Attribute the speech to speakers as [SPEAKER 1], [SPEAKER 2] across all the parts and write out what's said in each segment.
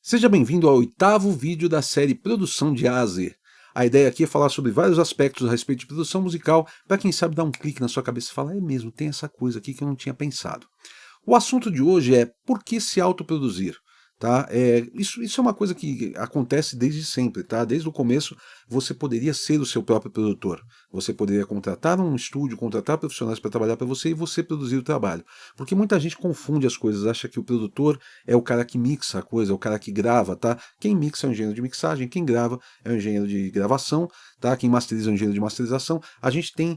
[SPEAKER 1] Seja bem-vindo ao 8º vídeo da série Produção de A a Z. A ideia aqui é falar sobre vários aspectos a respeito de produção musical, para quem sabe dar um clique na sua cabeça e falar, é mesmo, tem essa coisa aqui que eu não tinha pensado. O assunto de hoje é por que se autoproduzir? Tá? Isso é uma coisa que acontece desde sempre, tá? Desde o começo você poderia ser o seu próprio produtor. Você poderia contratar um estúdio, contratar profissionais para trabalhar para você e você produzir o trabalho. Porque muita gente confunde as coisas, acha que o produtor é o cara que mixa a coisa, é o cara que grava, tá? Quem mixa é o engenheiro de mixagem, quem grava é o engenheiro de gravação, tá? Quem masteriza é o engenheiro de masterização. A gente tem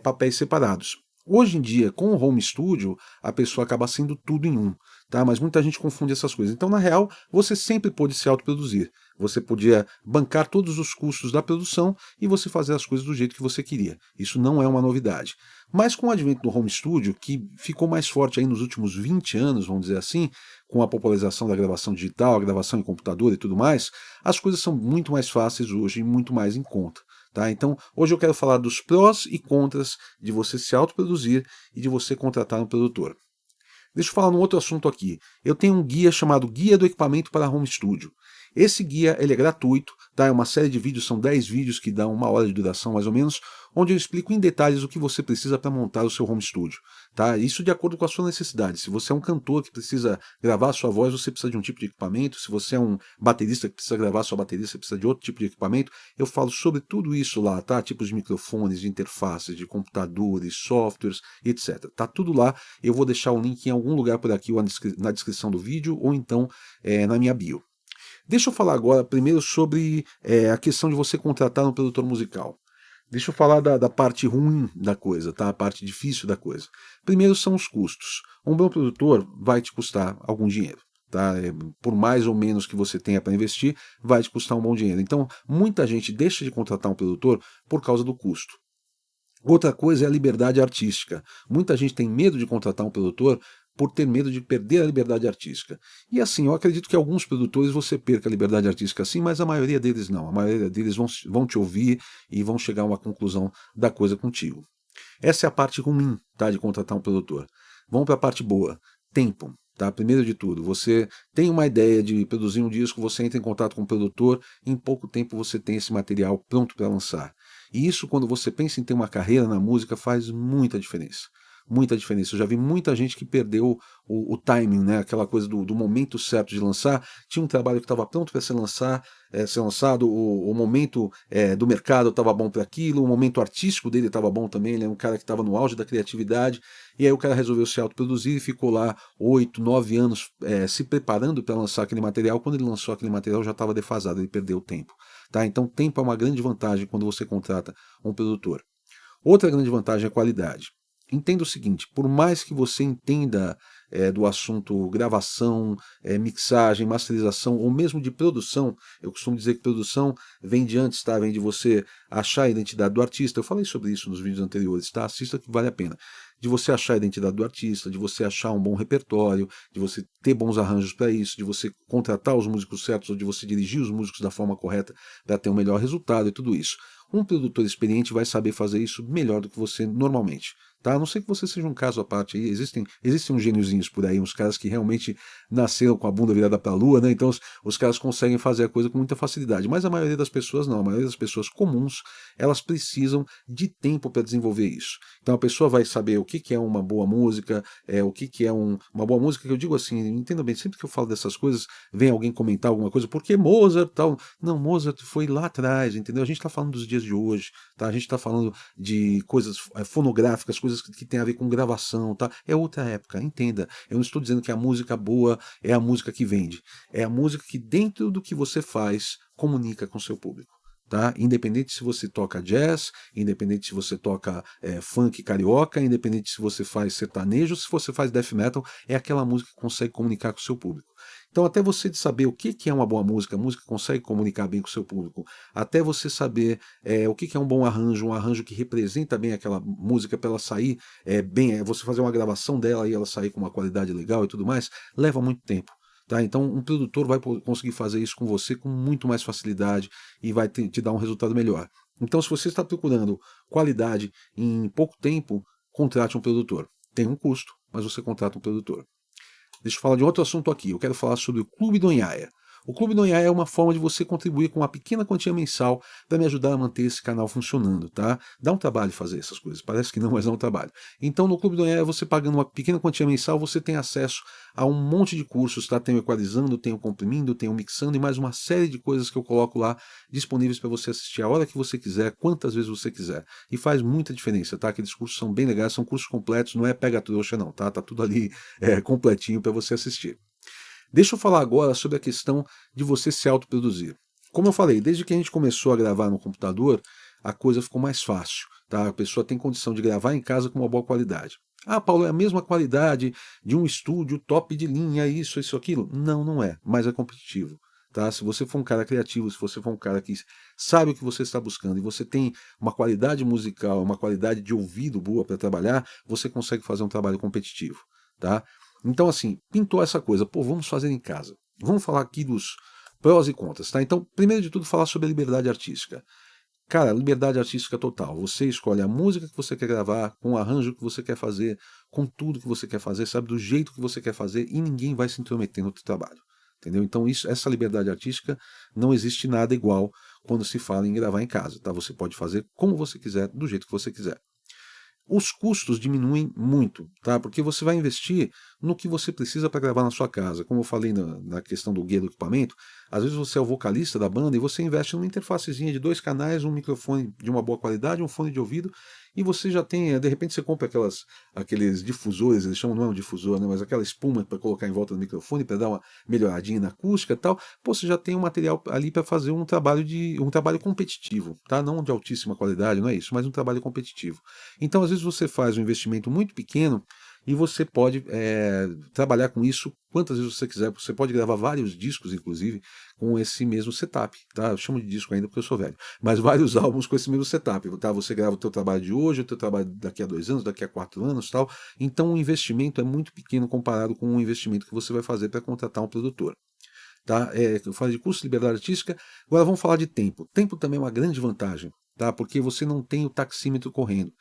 [SPEAKER 1] papéis separados. Hoje em dia, com o home studio, a pessoa acaba sendo tudo em um, tá? Mas muita gente confunde essas coisas. Então, na real, você sempre pôde se autoproduzir. Você podia bancar todos os custos da produção e você fazer as coisas do jeito que você queria. Isso não é uma novidade. Mas com o advento do home studio, que ficou mais forte aí nos últimos 20 anos, vamos dizer assim, com a popularização da gravação digital, a gravação em computador e tudo mais, as coisas são muito mais fáceis hoje e muito mais em conta. Tá? Então, hoje eu quero falar dos prós e contras de você se autoproduzir e de você contratar um produtor. Deixa eu falar num outro assunto aqui. Eu tenho um guia chamado Guia do Equipamento para Home Studio. Esse guia ele é gratuito, tá? É uma série de vídeos, são 10 vídeos que dão 1 hora de duração mais ou menos, onde eu explico em detalhes o que você precisa para montar o seu home studio. Tá? Isso de acordo com a sua necessidade. Se você é um cantor que precisa gravar a sua voz, você precisa de um tipo de equipamento. Se você é um baterista que precisa gravar a sua bateria, você precisa de outro tipo de equipamento. Eu falo sobre tudo isso lá, tá? Tipos de microfones, de interfaces, de computadores, softwares, etc. Tá tudo lá. Eu vou deixar o link em algum lugar por aqui, ou na descrição do vídeo, ou então na minha bio. Deixa eu falar agora primeiro sobre a questão de você contratar um produtor musical. Deixa eu falar da parte ruim da coisa, tá? A parte difícil da coisa. Primeiro são os custos. Um bom produtor vai te custar algum dinheiro. Tá? Por mais ou menos que você tenha para investir, vai te custar um bom dinheiro. Então, muita gente deixa de contratar um produtor por causa do custo. Outra coisa é a liberdade artística. Muita gente tem medo de contratar um produtor por ter medo de perder a liberdade artística. E assim, eu acredito que alguns produtores você perca a liberdade artística sim, mas a maioria deles não. A maioria deles vão te ouvir e vão chegar a uma conclusão da coisa contigo. Essa é a parte ruim, tá, de contratar um produtor. Vamos para a parte boa. Tempo. Tá? Primeiro de tudo, você tem uma ideia de produzir um disco, você entra em contato com o produtor, em pouco tempo você tem esse material pronto para lançar. E isso, quando você pensa em ter uma carreira na música, faz muita diferença. Muita diferença. Eu já vi muita gente que perdeu o timing, né? Aquela coisa do momento certo de lançar. Tinha um trabalho que estava pronto para ser lançado, o momento do mercado estava bom para aquilo, o momento artístico dele estava bom também. Ele é um cara que estava no auge da criatividade. E aí o cara resolveu se autoproduzir e ficou lá 8, 9 anos se preparando para lançar aquele material. Quando ele lançou aquele material já estava defasado, ele perdeu o tempo. Tá? Então, tempo é uma grande vantagem quando você contrata um produtor. Outra grande vantagem é a qualidade. Entenda o seguinte, por mais que você entenda do assunto gravação, mixagem, masterização ou mesmo de produção, eu costumo dizer que produção vem de antes, tá? Vem de você achar a identidade do artista. Eu falei sobre isso nos vídeos anteriores, tá? Assista que vale a pena. De você achar a identidade do artista, de você achar um bom repertório, de você ter bons arranjos para isso, de você contratar os músicos certos ou de você dirigir os músicos da forma correta para ter um melhor resultado e tudo isso. Um produtor experiente vai saber fazer isso melhor do que você normalmente. Tá? A não ser que você seja um caso à parte aí. Existem uns gêniozinhos por aí, uns caras que realmente nasceram com a bunda virada para a lua, né? Então os caras conseguem fazer a coisa com muita facilidade. Mas a maioria das pessoas não. A maioria das pessoas comuns, elas precisam de tempo para desenvolver isso. Então a pessoa vai saber o que é uma boa música, o que é uma boa música, que eu digo assim, entenda bem, sempre que eu falo dessas coisas, vem alguém comentar alguma coisa, porque Mozart tal. Não, Mozart foi lá atrás, entendeu? A gente está falando dos dias de hoje, tá? A gente está falando de coisas fonográficas, coisas que tem a ver com gravação, tá? É outra época, entenda. Eu não estou dizendo que a música boa é a música que vende. É a música que dentro do que você faz comunica com o seu público. Tá? Independente se você toca jazz, independente se você toca funk carioca, independente se você faz sertanejo, se você faz death metal, é aquela música que consegue comunicar com o seu público. Então, até você de saber o que é uma boa música, a música consegue comunicar bem com o seu público, até você saber o que é um bom arranjo, um arranjo que representa bem aquela música para ela sair bem, você fazer uma gravação dela e ela sair com uma qualidade legal e tudo mais, leva muito tempo. Tá? Então, um produtor vai conseguir fazer isso com você com muito mais facilidade e vai te dar um resultado melhor. Então, se você está procurando qualidade em pouco tempo, contrate um produtor. Tem um custo, mas você contrata um produtor. Deixa eu falar de outro assunto aqui. Eu quero falar sobre o Clube do Onhaia. O Clube do Nhá é uma forma de você contribuir com uma pequena quantia mensal para me ajudar a manter esse canal funcionando, tá? Dá um trabalho fazer essas coisas, parece que não, mas dá um trabalho. Então no Clube do Nhá, você pagando uma pequena quantia mensal, você tem acesso a um monte de cursos, tá? Tem o equalizando, tem o comprimindo, tem o mixando e mais uma série de coisas que eu coloco lá disponíveis para você assistir a hora que você quiser, quantas vezes você quiser. E faz muita diferença, tá? Aqueles cursos são bem legais, são cursos completos, não é pega trouxa não, tá? Tá tudo ali completinho para você assistir. Deixa eu falar agora sobre a questão de você se autoproduzir. Como eu falei, desde que a gente começou a gravar no computador, a coisa ficou mais fácil, tá? A pessoa tem condição de gravar em casa com uma boa qualidade. Ah, Paulo, é a mesma qualidade de um estúdio top de linha, isso, aquilo? Não, não é, mas é competitivo. Tá? Se você for um cara criativo, se você for um cara que sabe o que você está buscando e você tem uma qualidade musical, uma qualidade de ouvido boa para trabalhar, você consegue fazer um trabalho competitivo. Tá? Então, assim, pintou essa coisa, pô, vamos fazer em casa. Vamos falar aqui dos prós e contras, tá? Então, primeiro de tudo, falar sobre a liberdade artística. Cara, liberdade artística total. Você escolhe a música que você quer gravar, com o arranjo que você quer fazer, com tudo que você quer fazer, sabe, do jeito que você quer fazer, e ninguém vai se intrometer no teu trabalho. Entendeu? Então, essa liberdade artística não existe nada igual quando se fala em gravar em casa, tá? Você pode fazer como você quiser, do jeito que você quiser. Os custos diminuem muito, tá? Porque você vai investir no que você precisa para gravar na sua casa. Como eu falei na questão do guia do equipamento, às vezes você é o vocalista da banda e você investe numa interfacezinha de 2 canais, um microfone de uma boa qualidade, um fone de ouvido, e você já tem, de repente você compra aqueles difusores, eles chamam, não é um difusor, né? Mas aquela espuma para colocar em volta do microfone para dar uma melhoradinha na acústica e tal. Pô, você já tem um material ali para fazer um trabalho competitivo, tá? Não de altíssima qualidade, não é isso, mas um trabalho competitivo. Então, às vezes, você faz um investimento muito pequeno e você pode trabalhar com isso quantas vezes você quiser. Você pode gravar vários discos, inclusive, com esse mesmo setup. Tá? Eu chamo de disco ainda porque eu sou velho. Mas vários álbuns com esse mesmo setup. Tá? Você grava o teu trabalho de hoje, o teu trabalho daqui a 2 anos, daqui a 4 anos, tal. Então o investimento é muito pequeno comparado com o investimento que você vai fazer para contratar um produtor. Tá? Eu falei de custo de liberdade artística, agora vamos falar de tempo. Tempo também é uma grande vantagem, tá? Porque você não tem o taxímetro correndo.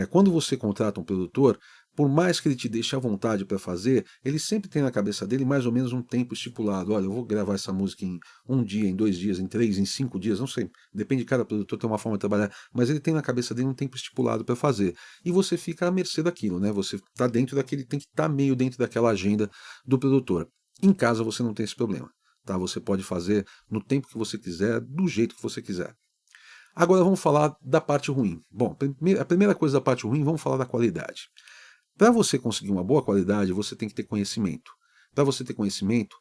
[SPEAKER 1] Quando você contrata um produtor, por mais que ele te deixe à vontade para fazer, ele sempre tem na cabeça dele mais ou menos um tempo estipulado. Olha, eu vou gravar essa música em 1 dia, em 2 dias, em 3, em 5 dias, não sei. Depende de cada produtor, tem uma forma de trabalhar, mas ele tem na cabeça dele um tempo estipulado para fazer. E você fica à mercê daquilo, né? Você está dentro daquele, tem que estar meio dentro daquela agenda do produtor. Em casa você não tem esse problema, tá? Você pode fazer no tempo que você quiser, do jeito que você quiser. Agora vamos falar da parte ruim. Bom, a primeira coisa da parte ruim, vamos falar da qualidade. Para você conseguir uma boa qualidade, você tem que ter conhecimento. Para você ter conhecimento,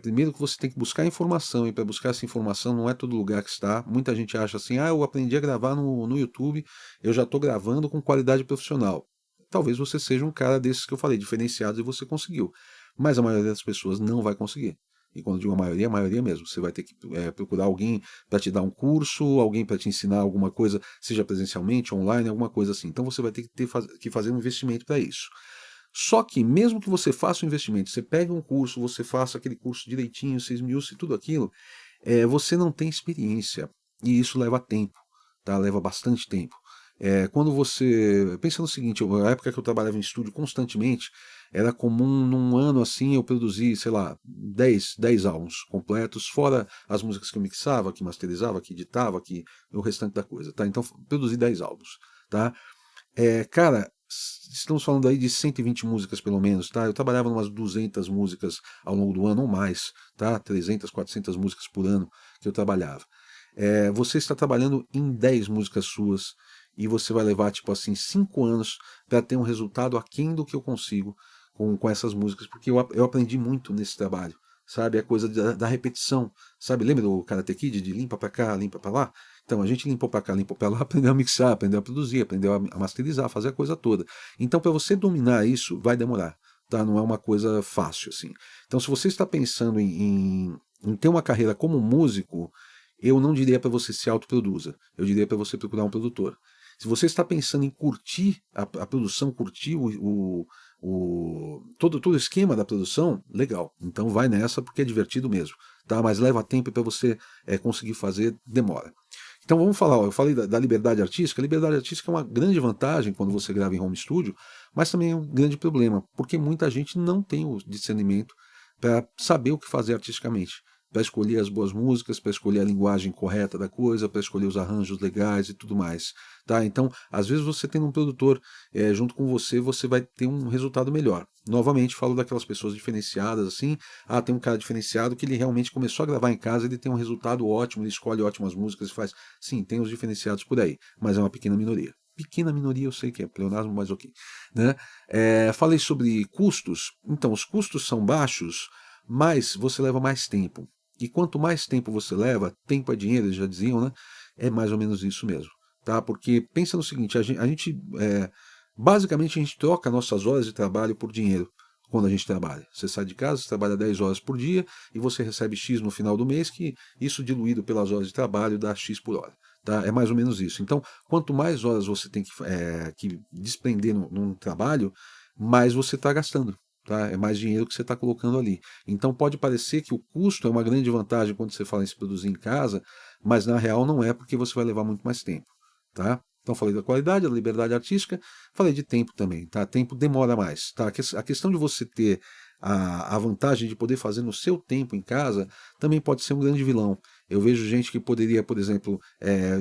[SPEAKER 1] primeiro que você tem que buscar informação, e para buscar essa informação não é todo lugar que está. Muita gente acha assim, eu aprendi a gravar no YouTube, eu já estou gravando com qualidade profissional. Talvez você seja um cara desses que eu falei, diferenciados, e você conseguiu. Mas a maioria das pessoas não vai conseguir. E quando eu digo a maioria mesmo. Você vai ter que procurar alguém para te dar um curso, alguém para te ensinar alguma coisa, seja presencialmente, online, alguma coisa assim. Então você vai ter que fazer um investimento para isso. Só que, mesmo que você faça um investimento, você pegue um curso, você faça aquele curso direitinho, 6 mil e tudo aquilo, você não tem experiência. E isso leva tempo, tá? Leva bastante tempo. Quando você. Pensa no seguinte, na época que eu trabalhava em estúdio constantemente, era comum num ano assim eu produzir, sei lá, 10 álbuns completos, fora as músicas que eu mixava, que masterizava, que editava, que o restante da coisa, tá? Então, produzi 10 álbuns, tá? Cara, estamos falando aí de 120 músicas pelo menos, tá? Eu trabalhava em umas 200 músicas ao longo do ano ou mais, tá? 300, 400 músicas por ano que eu trabalhava. Você está trabalhando em 10 músicas suas e você vai levar, tipo assim, 5 anos para ter um resultado aquém do que eu consigo com essas músicas, porque eu aprendi muito nesse trabalho, sabe? A coisa da repetição, sabe? Lembra do Karate Kid, de limpa para cá, limpa para lá? Então, a gente limpou para cá, limpou para lá, aprendeu a mixar, aprendeu a produzir, aprendeu a masterizar, fazer a coisa toda. Então, para você dominar isso, vai demorar, tá? Não é uma coisa fácil, assim. Então, se você está pensando em ter uma carreira como músico, eu não diria para você se autoproduza, eu diria para você procurar um produtor. Se você está pensando em curtir a produção, curtir todo o esquema da produção, legal. Então vai nessa porque é divertido mesmo. Tá? Mas leva tempo para você conseguir fazer, demora. Então vamos falar, eu falei da liberdade artística. A liberdade artística é uma grande vantagem quando você grava em home studio, mas também é um grande problema, porque muita gente não tem o discernimento para saber o que fazer artisticamente. para escolher as boas músicas, para escolher a linguagem correta da coisa, para escolher os arranjos legais e tudo mais, tá? Então, às vezes você tendo um produtor junto com você, você vai ter um resultado melhor. Novamente, falo daquelas pessoas diferenciadas, assim, tem um cara diferenciado que ele realmente começou a gravar em casa, ele tem um resultado ótimo, ele escolhe ótimas músicas e faz. Sim, tem os diferenciados por aí, mas é uma pequena minoria. Pequena minoria eu sei que é pleonasmo, mas ok, né? Falei sobre custos. Então, os custos são baixos, mas você leva mais tempo. E quanto mais tempo você leva, tempo é dinheiro, eles já diziam, né? É mais ou menos isso mesmo, tá? Porque pensa no seguinte, basicamente a gente troca nossas horas de trabalho por dinheiro quando a gente trabalha. Você sai de casa, você trabalha 10 horas por dia e você recebe X no final do mês, que isso diluído pelas horas de trabalho dá X por hora. Tá? É mais ou menos isso. Então, quanto mais horas você tem que desprender num trabalho, mais você está gastando. Tá? É mais dinheiro que você está colocando ali. Então pode parecer que o custo é uma grande vantagem quando você fala em se produzir em casa, mas na real não é, porque você vai levar muito mais tempo. Tá? Então falei da qualidade, da liberdade artística, falei de tempo também. Tá? Tempo demora mais. Tá? A questão de você ter a vantagem de poder fazer no seu tempo em casa também pode ser um grande vilão. Eu vejo gente que poderia, por exemplo,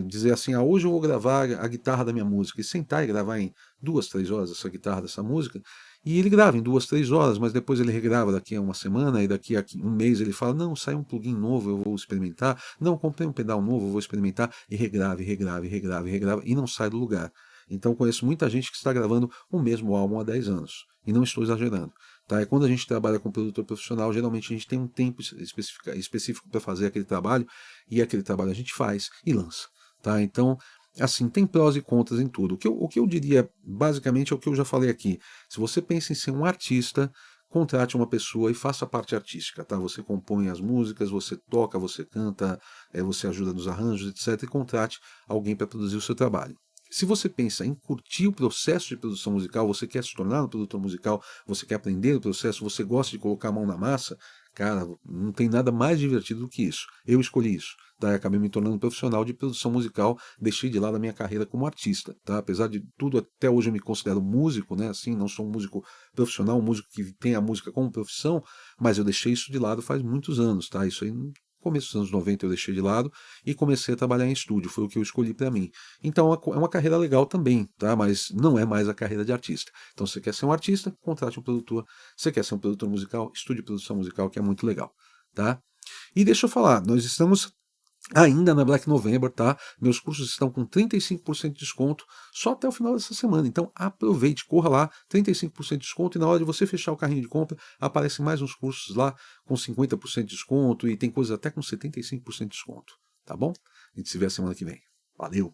[SPEAKER 1] dizer assim, hoje eu vou gravar a guitarra da minha música, e sentar e gravar em 2, 3 horas essa guitarra dessa música, e ele grava em 2, 3 horas, mas depois ele regrava daqui a uma semana, e daqui a um mês ele fala, não, saiu um plugin novo, eu vou experimentar, não, comprei um pedal novo, eu vou experimentar, e regrava, e regrava, e regrava, e regrava, e não sai do lugar. Então conheço muita gente que está gravando o mesmo álbum há 10 anos, e não estou exagerando. Tá? E quando a gente trabalha com produtor profissional, geralmente a gente tem um tempo específico para fazer aquele trabalho, e aquele trabalho a gente faz e lança. Tá? Então, assim, tem prós e contras em tudo. O que eu diria, basicamente, é o que eu já falei aqui. Se você pensa em ser um artista, contrate uma pessoa e faça a parte artística. Tá? Você compõe as músicas, você toca, você canta, você ajuda nos arranjos, etc. E contrate alguém para produzir o seu trabalho. Se você pensa em curtir o processo de produção musical, você quer se tornar um produtor musical, você quer aprender o processo, você gosta de colocar a mão na massa, cara, não tem nada mais divertido do que isso. Eu escolhi isso. Tá? Eu acabei me tornando profissional de produção musical, deixei de lado a minha carreira como artista. Tá? Apesar de tudo, até hoje eu me considero músico, né? Assim, não sou um músico profissional, um músico que tem a música como profissão, mas eu deixei isso de lado faz muitos anos. Tá? Isso aí no começo dos anos 90 eu deixei de lado e comecei a trabalhar em estúdio, foi o que eu escolhi para mim. Então é uma carreira legal também, tá? Mas não é mais a carreira de artista. Então se você quer ser um artista, contrate um produtor. Se você quer ser um produtor musical, estude produção musical, que é muito legal, tá? E deixa eu falar, nós estamos ainda na Black November, tá? Meus cursos estão com 35% de desconto só até o final dessa semana. Então aproveite, corra lá, 35% de desconto, e na hora de você fechar o carrinho de compra, aparecem mais uns cursos lá com 50% de desconto, e tem coisas até com 75% de desconto, tá bom? A gente se vê a semana que vem. Valeu!